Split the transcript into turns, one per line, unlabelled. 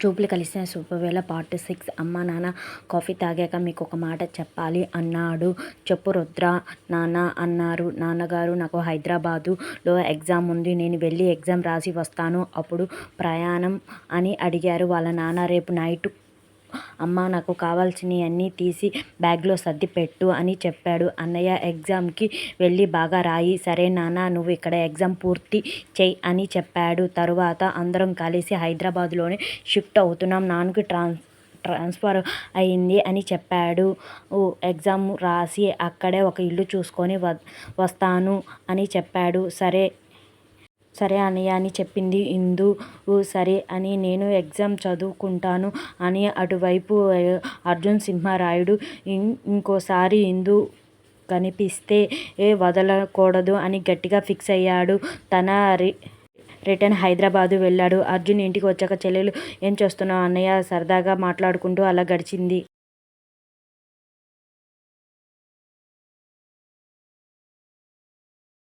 చూపులు కలిసిన శుభవేళ పార్ట్ 6. అమ్మా నాన్న కాఫీ తాగాక మీకు ఒక మాట చెప్పాలి అన్నాడు. చెప్పు రుద్ర నాన్న అన్నారు. నాన్నగారు నాకు హైదరాబాదులో ఎగ్జామ్ ఉంది, నేను వెళ్ళి ఎగ్జామ్ రాసి వస్తాను, అప్పుడు ప్రయాణం అని అడిగారు వాళ్ళ నాన్న. రేపు నైట్ అమ్మ నాకు కావాల్సినవన్నీ తీసి బ్యాగ్లో సర్ది పెట్టు అని చెప్పాడు. అన్నయ్య ఎగ్జామ్కి వెళ్ళి బాగా రాయి. సరే నాన్న, నువ్వు ఇక్కడ ఎగ్జామ్ పూర్తి చెయ్యి అని చెప్పాడు. తరువాత అందరం కలిసి హైదరాబాద్లోనే షిఫ్ట్ అవుతున్నాం. నాన్నకి ట్రాన్స్ఫర్ అయింది అని చెప్పాడు. ఎగ్జామ్ రాసి అక్కడే ఒక ఇల్లు చూసుకొని వస్తాను అని చెప్పాడు. సరే అన్నయ్య అని చెప్పింది ఇందు. సరే అని నేను ఎగ్జామ్ చదువుకుంటాను అని అటువైపు అర్జున్ సింహరాయుడు ఇంకోసారి ఇందు కనిపిస్తే వదలకూడదు అని గట్టిగా ఫిక్స్ అయ్యాడు. తన రిటర్న్ హైదరాబాదు వెళ్ళాడు. అర్జున్ ఇంటికి వచ్చాక చెల్లెలు ఏం చేస్తున్నావు అన్నయ్య సరదాగా మాట్లాడుకుంటూ అలా గడిచింది.